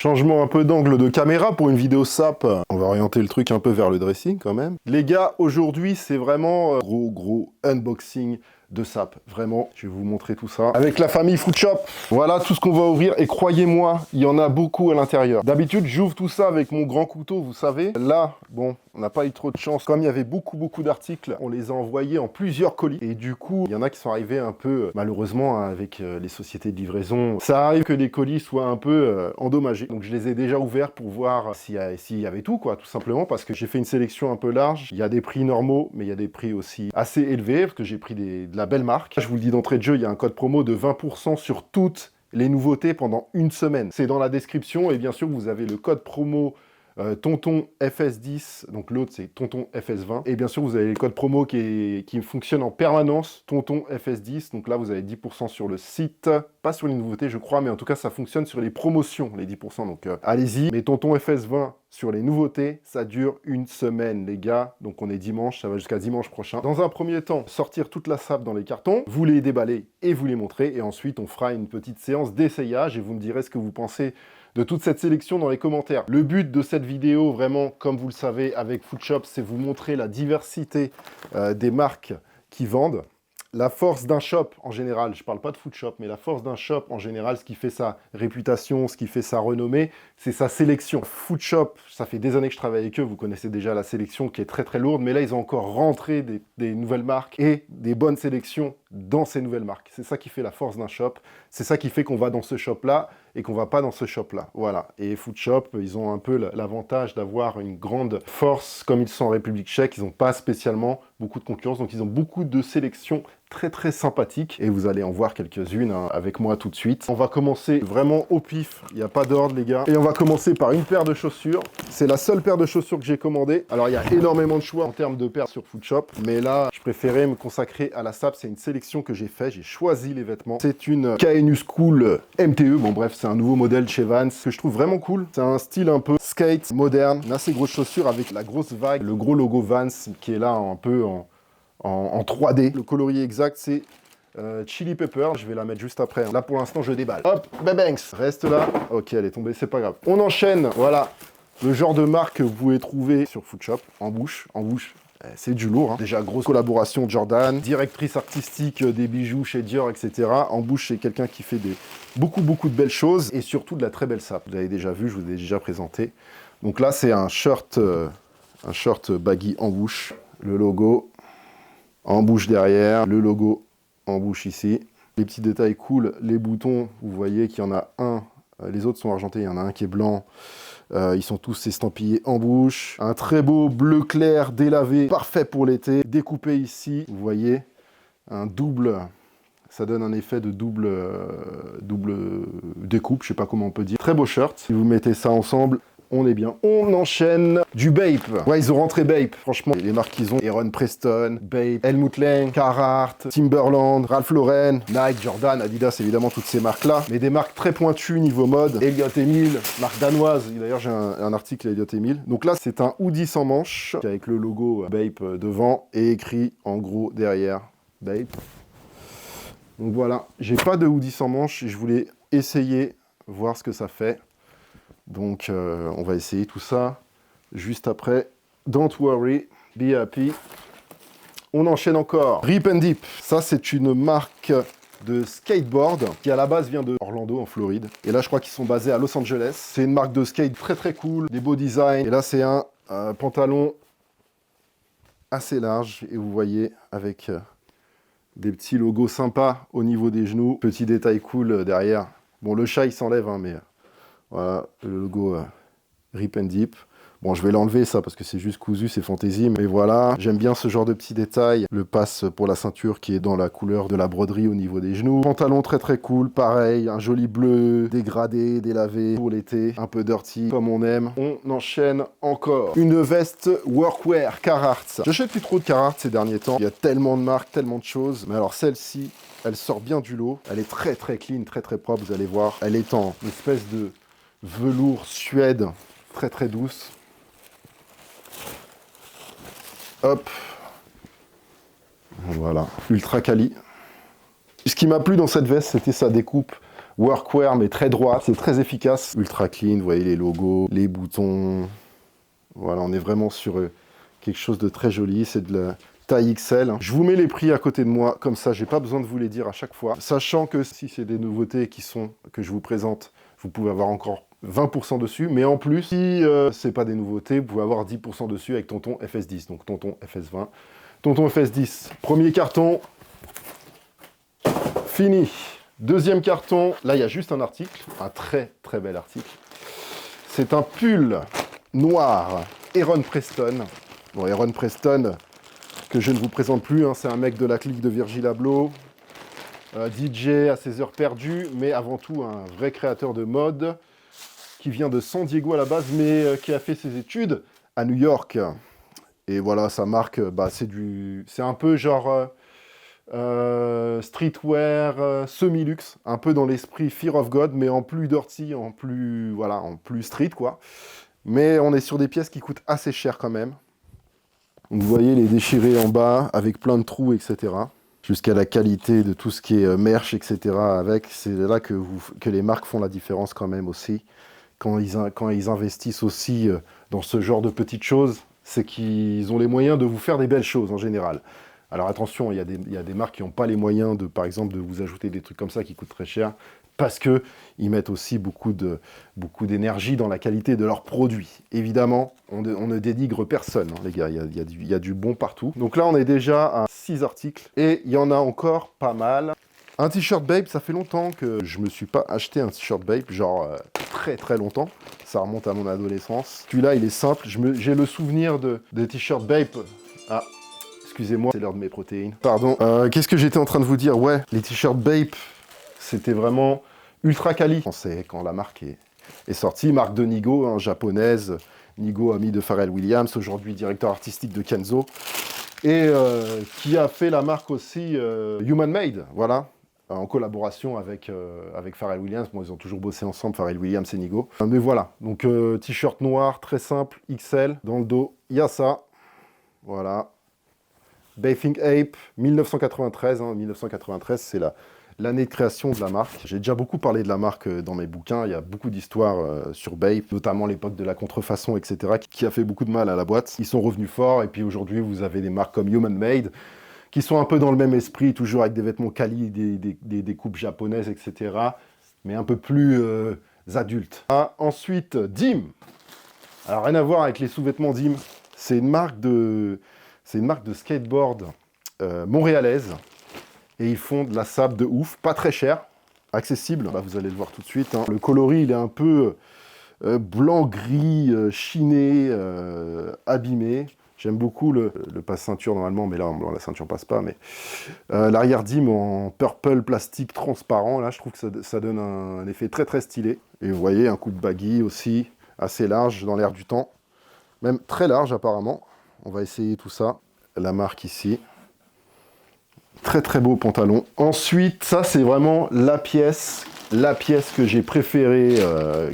Changement un peu d'angle de caméra pour une vidéo sap. On va orienter le truc un peu vers le dressing quand même. Les gars, aujourd'hui, c'est vraiment gros unboxing de sap. Vraiment, je vais vous montrer tout ça. Avec la famille Food Shop, voilà tout ce qu'on va ouvrir. Et croyez-moi, il y en a beaucoup à l'intérieur. D'habitude, j'ouvre tout ça avec mon grand couteau, vous savez. Là, bon, on n'a pas eu trop de chance. Comme il y avait beaucoup d'articles, on les a envoyés en plusieurs colis. Et du coup, il y en a qui sont arrivés un peu, malheureusement, hein, avec les sociétés de livraison. Ça arrive que les colis soient un peu endommagés. Donc je les ai déjà ouverts pour voir s'il y avait tout, quoi, tout simplement. Parce que j'ai fait une sélection un peu large. Il y a des prix normaux, mais il y a des prix aussi assez élevés. Parce que j'ai pris de la belle marque. Je vous le dis d'entrée de jeu, il y a un code promo de 20% sur toutes les nouveautés pendant une semaine. C'est dans la description. Et bien sûr, vous avez le code promo Tonton FS10, donc l'autre c'est Tonton FS20. Et bien sûr, vous avez les codes promo qui fonctionnent en permanence, Tonton FS10. Donc là, vous avez 10% sur le site, pas sur les nouveautés, je crois, mais en tout cas, ça fonctionne sur les promotions, les 10%. Donc allez-y. Mais Tonton FS20 sur les nouveautés, ça dure une semaine, les gars. Donc on est dimanche, ça va jusqu'à dimanche prochain. Dans un premier temps, sortir toute la sap dans les cartons, vous les déballer et vous les montrer. Et ensuite, on fera une petite séance d'essayage et vous me direz ce que vous pensez de toute cette sélection dans les commentaires. Le but de cette vidéo, vraiment, comme vous le savez, avec Food Shop, c'est vous montrer la diversité des marques qui vendent. La force d'un shop, en général, je ne parle pas de Food Shop, mais la force d'un shop, en général, ce qui fait sa réputation, ce qui fait sa renommée, c'est sa sélection. Food Shop, ça fait des années que je travaille avec eux, vous connaissez déjà la sélection qui est très lourde, mais là, ils ont encore rentré des nouvelles marques et des bonnes sélections dans ces nouvelles marques. C'est ça qui fait la force d'un shop, c'est ça qui fait qu'on va dans ce shop-là et qu'on va pas dans ce shop-là. Voilà. Et Food Shop, ils ont un peu l'avantage d'avoir une grande force, comme ils sont en République tchèque, ils n'ont pas spécialement beaucoup de concurrence, donc ils ont beaucoup de sélections très sympathiques, et vous allez en voir quelques-unes hein, avec moi tout de suite. On va commencer vraiment au pif, il n'y a pas d'ordre les gars, et on va commencer par une paire de chaussures. C'est la seule paire de chaussures que j'ai commandée. Alors il y a énormément de choix en termes de paires sur Food Shop, mais là, je préférais me consacrer à la sap, c'est une sélection que j'ai fait, j'ai choisi les vêtements. C'est une KNU School MTE, bon bref, c'est un nouveau modèle chez Vans, que je trouve vraiment cool. C'est un style un peu skate, moderne, une assez grosse chaussure avec la grosse vague, le gros logo Vans qui est là un peu en 3D. Le coloris exact, c'est Chili Pepper. Je vais la mettre juste après. Là, pour l'instant, je déballe. Hop, babanks. Reste là. Ok, elle est tombée, c'est pas grave. On enchaîne. Voilà. Le genre de marque que vous pouvez trouver sur Food Shop. En bouche. C'est du lourd. Hein. Déjà, grosse collaboration Jordan. Directrice artistique des bijoux chez Dior, etc. En bouche, c'est quelqu'un qui fait beaucoup de belles choses. Et surtout de la très belle sap. Vous l'avez déjà vu, je vous ai déjà présenté. Donc là, c'est un short baggy en bouche. Le logo en bouche derrière, le logo en bouche ici. Les petits détails cool, les boutons, vous voyez qu'il y en a un, les autres sont argentés, il y en a un qui est blanc. Ils sont tous estampillés en bouche. Un très beau bleu clair délavé, parfait pour l'été. Découpé ici, vous voyez, un double, ça donne un effet de double découpe, je sais pas comment on peut dire. Très beau shirt, si vous mettez ça ensemble, on est bien. On enchaîne du Bape. Ouais, ils ont rentré Bape, franchement. Les marques qu'ils ont, Heron Preston, Bape, Helmut Lang, Carhartt, Timberland, Ralph Lauren, Nike, Jordan, Adidas, évidemment, toutes ces marques-là. Mais des marques très pointues niveau mode. Elliott Emile, marque danoise. D'ailleurs, j'ai un article Elliott Emile. Donc là, c'est un hoodie sans manches, avec le logo Bape devant, et écrit en gros derrière Bape. Donc voilà, j'ai pas de hoodie sans manches, je voulais essayer, voir ce que ça fait. Donc, on va essayer tout ça juste après. Don't worry, be happy. On enchaîne encore. Rip and Dip. Ça, c'est une marque de skateboard qui, à la base, vient de Orlando, en Floride. Et là, je crois qu'ils sont basés à Los Angeles. C'est une marque de skate très cool, des beaux designs. Et là, c'est un pantalon assez large. Et vous voyez, avec des petits logos sympas au niveau des genoux. Petit détail cool derrière. Bon, le chat, il s'enlève, hein, mais... Voilà, le logo Rip and Dip. Bon, je vais l'enlever ça parce que c'est juste cousu, c'est fantaisie. Mais voilà, j'aime bien ce genre de petits détails. Le passe pour la ceinture qui est dans la couleur de la broderie au niveau des genoux. Pantalon très cool, pareil, un joli bleu, dégradé, délavé pour l'été. Un peu dirty, comme on aime. On enchaîne encore. Une veste workwear Carhartt. J'achète plus trop de Carhartt ces derniers temps. Il y a tellement de marques, tellement de choses. Mais alors celle-ci, elle sort bien du lot. Elle est très clean, très propre, vous allez voir. Elle est en espèce de velours suède, très douce. Hop. Voilà, ultra quali. Ce qui m'a plu dans cette veste, c'était sa découpe. workwear, mais très droite. C'est très efficace. Ultra clean, vous voyez les logos, les boutons. Voilà, on est vraiment sur quelque chose de très joli. C'est de la taille XL. Je vous mets les prix à côté de moi, comme ça, j'ai pas besoin de vous les dire à chaque fois. Sachant que si c'est des nouveautés que je vous présente, vous pouvez avoir encore 20% dessus, mais en plus, si c'est pas des nouveautés, vous pouvez avoir 10% dessus avec Tonton FS10, donc Tonton FS20. Tonton FS10, premier carton, fini. Deuxième carton, là il y a juste un article, un très très bel article. C'est un pull noir Heron Preston. Bon, Heron Preston, que je ne vous présente plus, hein, c'est un mec de la clique de Virgil Abloh, DJ à ses heures perdues, mais avant tout un vrai créateur de mode, qui vient de San Diego à la base, mais qui a fait ses études à New York. Et voilà, sa marque, bah, c'est un peu genre streetwear semi-luxe, un peu dans l'esprit Fear of God, mais en plus dirty, en plus street, quoi. Mais on est sur des pièces qui coûtent assez cher quand même. Vous voyez les déchirés en bas, avec plein de trous, etc. Jusqu'à la qualité de tout ce qui est merch, etc. avec. C'est là que les marques font la différence quand même aussi. Quand ils investissent aussi dans ce genre de petites choses, c'est qu'ils ont les moyens de vous faire des belles choses en général. Alors attention, il y a des marques qui n'ont pas les moyens, par exemple, de vous ajouter des trucs comme ça qui coûtent très cher, parce qu'ils mettent aussi beaucoup d'énergie dans la qualité de leurs produits. Évidemment, on ne dénigre personne, hein, les gars, il y a du bon partout. Donc là, on est déjà à 6 articles, et il y en a encore pas mal. Un t-shirt Bape, ça fait longtemps que je me suis pas acheté un t-shirt Bape, genre très très longtemps. Ça remonte à mon adolescence. Celui-là, il est simple. J'ai le souvenir des t-shirts Bape. Ah, excusez-moi, c'est l'heure de mes protéines. Pardon. Qu'est-ce que j'étais en train de vous dire? Ouais, les t-shirts Bape, c'était vraiment ultra quali. C'est quand la marque est sortie, marque de Nigo, hein, japonaise. Nigo, ami de Pharrell Williams, aujourd'hui directeur artistique de Kenzo. Et qui a fait la marque aussi Human Made, voilà. En collaboration avec Pharrell Williams. Bon, ils ont toujours bossé ensemble, Pharrell Williams et Nigo. Mais voilà, donc t-shirt noir, très simple, XL. Dans le dos, il y a ça. Voilà. Bathing Ape, 1993. Hein, 1993, c'est l'année de création de la marque. J'ai déjà beaucoup parlé de la marque dans mes bouquins. Il y a beaucoup d'histoires sur Bape, notamment l'époque de la contrefaçon, etc., qui a fait beaucoup de mal à la boîte. Ils sont revenus forts, et puis aujourd'hui, vous avez des marques comme Human Made, qui sont un peu dans le même esprit, toujours avec des vêtements quali, des coupes japonaises, etc., mais un peu plus adultes. Ah, ensuite, Dim. Alors, rien à voir avec les sous-vêtements Dim. C'est une marque de skateboard montréalaise, et ils font de la sable de ouf, pas très cher, accessible, bah, vous allez le voir tout de suite. Hein. Le coloris, il est un peu blanc-gris, chiné, abîmé. J'aime beaucoup le passe-ceinture normalement, mais là, la ceinture passe pas. Mais l'arrière dim en purple plastique transparent, là, je trouve que ça donne un effet très très stylé. Et vous voyez, un coupe baggy aussi, assez large dans l'air du temps. Même très large apparemment. On va essayer tout ça. La marque ici. Très très beau pantalon. Ensuite, ça c'est vraiment la pièce que j'ai préférée,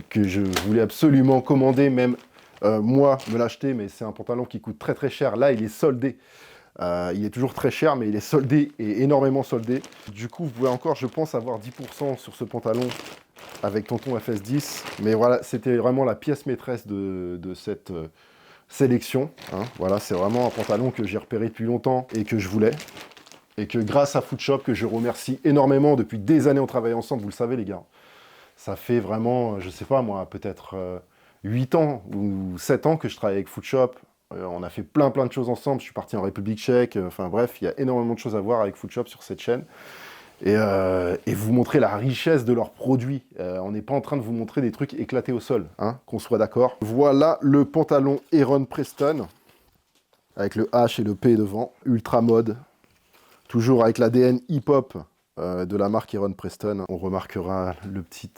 que je voulais absolument commander, même moi me l'acheter, mais c'est un pantalon qui coûte très très cher. Là, il est soldé. Il est toujours très cher, mais il est soldé et énormément soldé. Du coup, vous pouvez encore, je pense, avoir 10% sur ce pantalon avec Tonton FS10. Mais voilà, c'était vraiment la pièce maîtresse de cette sélection. Hein. Voilà, c'est vraiment un pantalon que j'ai repéré depuis longtemps et que je voulais. Et que grâce à Foodshop, que je remercie énormément, depuis des années on travaille ensemble, vous le savez les gars. Ça fait vraiment, je sais pas moi, peut-être 8 ans ou 7 ans que je travaille avec Foodshop. On a fait plein de choses ensemble, je suis parti en République tchèque, enfin bref, il y a énormément de choses à voir avec Foodshop sur cette chaîne. Et vous montrer la richesse de leurs produits. On n'est pas en train de vous montrer des trucs éclatés au sol, hein, qu'on soit d'accord. Voilà le pantalon Heron Preston, avec le H et le P devant, ultra mode. Toujours avec l'ADN hip-hop de la marque Heron Preston. On remarquera le petit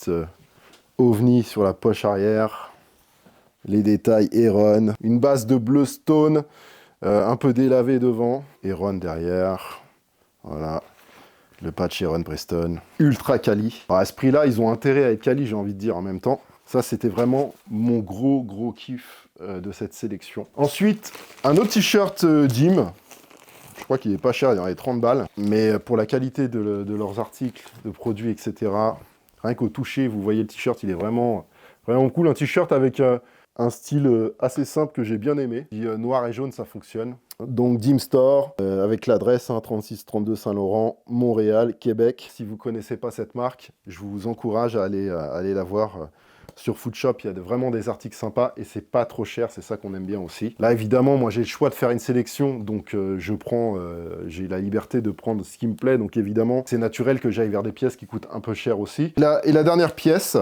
ovni sur la poche arrière. Les détails Heron. Une base de bleu stone, un peu délavé devant. Heron derrière. Voilà. Le patch Heron Preston. Ultra quali. Alors à ce prix-là, ils ont intérêt à être quali, j'ai envie de dire en même temps. Ça, c'était vraiment mon gros kiff de cette sélection. Ensuite, un autre t-shirt Dim. Je crois qu'il est pas cher, il y en a 30 balles. Mais pour la qualité de leurs articles, de produits, etc., Rien qu'au toucher, vous voyez le t-shirt, il est vraiment, vraiment cool. Un t-shirt avec un style assez simple que j'ai bien aimé. Puis, noir et jaune, ça fonctionne. Donc Dim Store, avec l'adresse 3632 Saint-Laurent, Montréal, Québec. Si vous ne connaissez pas cette marque, je vous encourage à aller la voir sur Foodshop. Il y a vraiment des articles sympas et c'est pas trop cher, c'est ça qu'on aime bien aussi. Là, évidemment, moi j'ai le choix de faire une sélection, donc j'ai la liberté de prendre ce qui me plaît. Donc évidemment, c'est naturel que j'aille vers des pièces qui coûtent un peu cher aussi. Et la dernière pièce,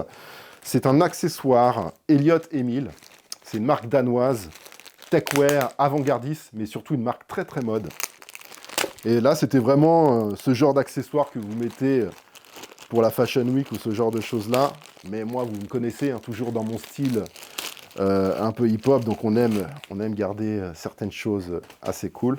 c'est un accessoire Elliott Emil. C'est une marque danoise. Techwear, avant-gardiste, mais surtout une marque très très mode. Et là, c'était vraiment ce genre d'accessoire que vous mettez pour la Fashion Week ou ce genre de choses-là. Mais moi, vous me connaissez, hein, toujours dans mon style un peu hip-hop, donc on aime garder certaines choses assez cool.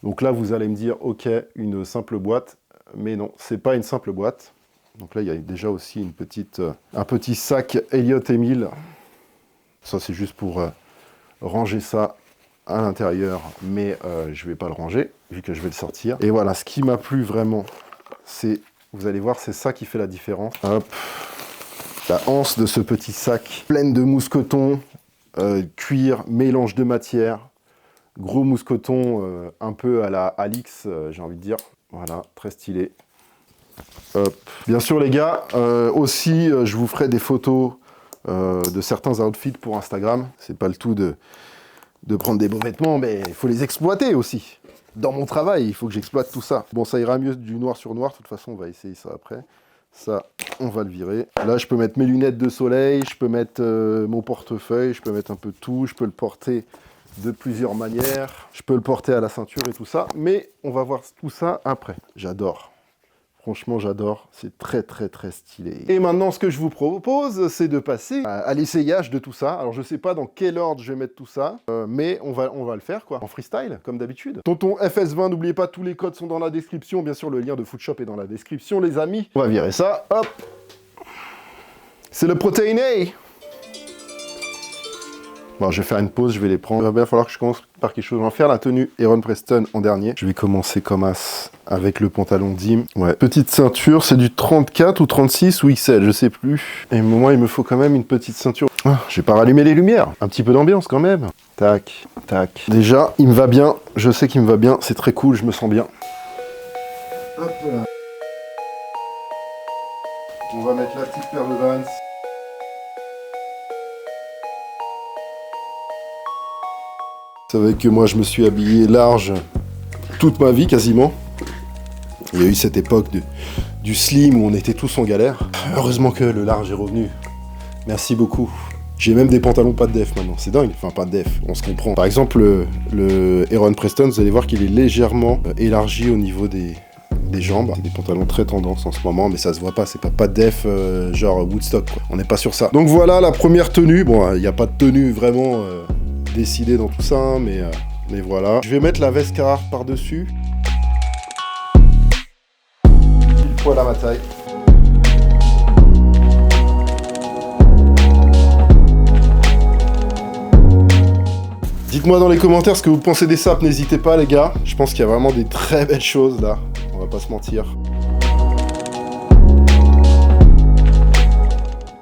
Donc là, vous allez me dire, ok, une simple boîte, mais non, c'est pas une simple boîte. Donc là, il y a déjà aussi un petit sac Elliott Emil. Ça, c'est juste pour ranger ça à l'intérieur, mais je vais pas le ranger, vu que je vais le sortir. Et voilà, ce qui m'a plu vraiment, c'est, vous allez voir, c'est ça qui fait la différence. Hop, la anse de ce petit sac, pleine de mousqueton, cuir, mélange de matière, gros mousqueton, un peu à la Alix, j'ai envie de dire. Voilà, très stylé. Hop. Bien sûr, les gars, aussi, je vous ferai des photos de certains outfits pour Instagram. C'est pas le tout de prendre des beaux vêtements, mais il faut les exploiter aussi. Dans mon travail, il faut que j'exploite tout ça. Bon, ça ira mieux du noir sur noir. De toute façon, on va essayer ça après. Ça, on va le virer. Là, je peux mettre mes lunettes de soleil, je peux mettre mon portefeuille, je peux mettre un peu de tout. Je peux le porter de plusieurs manières. Je peux le porter à la ceinture et tout ça. Mais on va voir tout ça après. J'adore. Franchement, j'adore. C'est très, très, très stylé. Et maintenant, ce que je vous propose, c'est de passer à l'essayage de tout ça. Alors, je ne sais pas dans quel ordre je vais mettre tout ça, mais on va le faire, quoi, en freestyle, comme d'habitude. Tonton FS20, n'oubliez pas, tous les codes sont dans la description. Bien sûr, le lien de Foodshop est dans la description, les amis. On va virer ça. Hop. C'est le protéiné. Bon, je vais faire une pause, je vais les prendre. Il va bien falloir que je commence par quelque chose. On va faire la tenue Heron Preston en dernier. Je vais commencer comme as avec le pantalon Dim. Ouais. Petite ceinture, c'est du 34 ou 36 ou XL, je sais plus. Et moi, il me faut quand même une petite ceinture. Ah, je vais pas rallumer les lumières. Un petit peu d'ambiance quand même. Tac, tac. Déjà, il me va bien. Je sais qu'il me va bien. C'est très cool, je me sens bien. Hop là. On va mettre la petite paire de Vans. Vous savez que moi je me suis habillé large toute ma vie quasiment. Il y a eu cette époque du slim où on était tous en galère. Heureusement que le large est revenu. Merci beaucoup. J'ai même des pantalons pas de def maintenant, c'est dingue. Enfin pas de def, on se comprend. Par exemple le Heron Preston, vous allez voir qu'il est légèrement élargi au niveau des jambes. Des pantalons très tendance en ce moment, mais ça se voit pas, c'est pas de def genre Woodstock quoi. On n'est pas sur ça. Donc voilà la première tenue. Bon, il n'y a pas de tenue vraiment décidé dans tout ça, hein, mais voilà. Je vais mettre la veste Carhartt par-dessus. Pile poil à ma taille. Dites-moi dans les commentaires ce que vous pensez des sapes, n'hésitez pas les gars. Je pense qu'il y a vraiment des très belles choses là, on va pas se mentir.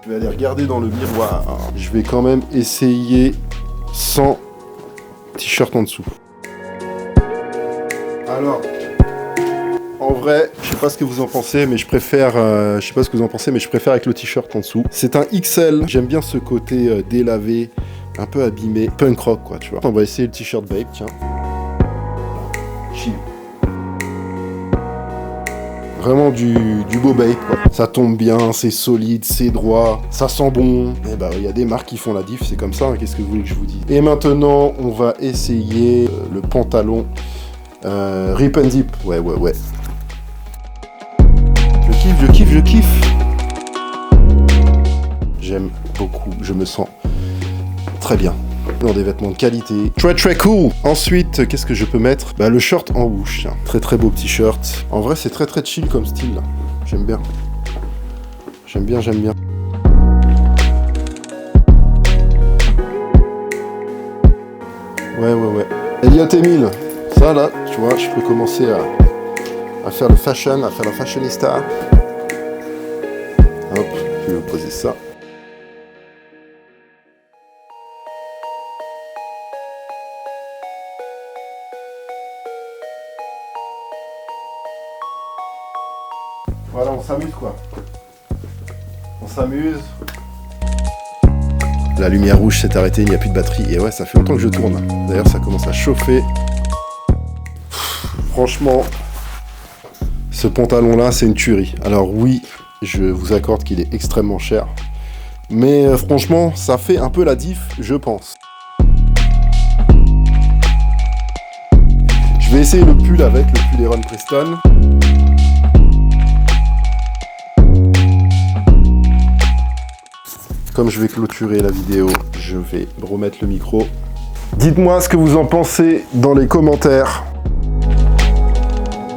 Je vais aller regarder dans le miroir. Je vais quand même essayer sans t-shirt en dessous. Alors, en vrai, je sais pas ce que vous en pensez, mais je préfère avec le t-shirt en dessous. C'est un XL. J'aime bien ce côté délavé, un peu abîmé, punk rock quoi, tu vois. On va essayer le t-shirt Bape, tiens. Chill. Vraiment du beau Bape quoi. Ça tombe bien, c'est solide, c'est droit, ça sent bon. Et bah il y a des marques qui font la diff, c'est comme ça, hein, qu'est-ce que vous voulez que je vous dise. Et maintenant, on va essayer le pantalon Rip and Zip. Ouais. Je kiffe. J'aime beaucoup, je me sens très bien. Dans des vêtements de qualité. Très cool. Ensuite, qu'est-ce que je peux mettre? Bah le short en bouche. Très beau petit shirt. En vrai, c'est très chill comme style. Là. J'aime bien. J'aime bien. Ouais. Elliott Emil. Ça là, tu vois, je peux commencer à faire le fashion, à faire la fashionista. Hop. poser ça. Voilà, on s'amuse quoi. On s'amuse. La lumière rouge s'est arrêtée, il n'y a plus de batterie. Et ouais, ça fait longtemps que je tourne. D'ailleurs, ça commence à chauffer. Franchement, ce pantalon-là, c'est une tuerie. Alors oui, je vous accorde qu'il est extrêmement cher. Mais franchement, ça fait un peu la diff, je pense. Je vais essayer le pull avec, le pull Heron Preston. Comme je vais clôturer la vidéo, je vais remettre le micro. Dites-moi ce que vous en pensez dans les commentaires.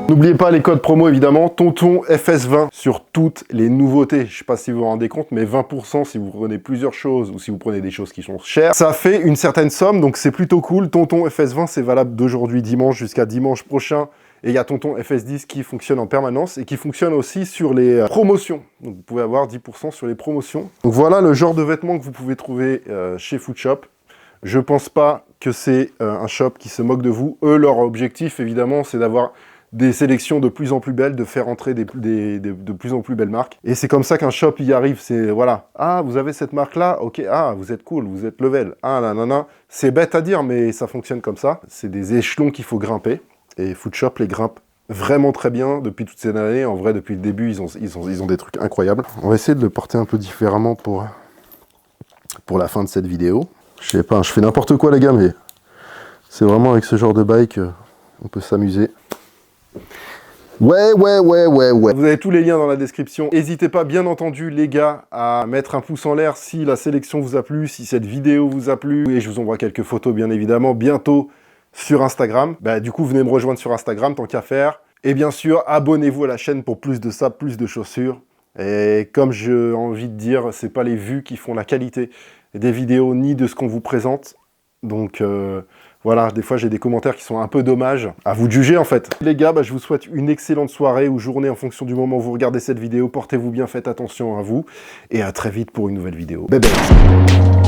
N'oubliez pas les codes promo évidemment, Tonton FS20 sur toutes les nouveautés. Je ne sais pas si vous vous rendez compte, mais 20% si vous prenez plusieurs choses ou si vous prenez des choses qui sont chères. Ça fait une certaine somme, donc c'est plutôt cool. Tonton FS20, c'est valable d'aujourd'hui dimanche jusqu'à dimanche prochain. Et il y a Tonton FS10 qui fonctionne en permanence et qui fonctionne aussi sur les promotions. Donc vous pouvez avoir 10% sur les promotions. Donc voilà le genre de vêtements que vous pouvez trouver chez Foodshop. Je pense pas que c'est un shop qui se moque de vous. Eux, leur objectif évidemment, c'est d'avoir des sélections de plus en plus belles, de faire entrer de plus en plus belles marques. Et c'est comme ça qu'un shop y arrive, c'est voilà. Ah, vous avez cette marque-là, ok, ah, vous êtes cool, vous êtes level, ah, nanana. C'est bête à dire, mais ça fonctionne comme ça. C'est des échelons qu'il faut grimper. Et Foodshop les grimpe vraiment très bien depuis toutes ces années. En vrai, depuis le début, ils ont des trucs incroyables. On va essayer de le porter un peu différemment pour la fin de cette vidéo. Je sais pas, je fais n'importe quoi les gars, mais c'est vraiment avec ce genre de bike, on peut s'amuser. Ouais. Vous avez tous les liens dans la description. N'hésitez pas, bien entendu, les gars, à mettre un pouce en l'air si la sélection vous a plu, si cette vidéo vous a plu. Et je vous envoie quelques photos, bien évidemment, bientôt sur Instagram. Bah, du coup, venez me rejoindre sur Instagram, tant qu'à faire. Et bien sûr, abonnez-vous à la chaîne pour plus de ça, plus de chaussures. Et comme j'ai envie de dire, c'est pas les vues qui font la qualité des vidéos, ni de ce qu'on vous présente. Donc voilà, des fois j'ai des commentaires qui sont un peu dommages. À vous de juger en fait. Les gars, bah, je vous souhaite une excellente soirée ou journée en fonction du moment où vous regardez cette vidéo. Portez-vous bien, faites attention à vous. Et à très vite pour une nouvelle vidéo. Bye bye.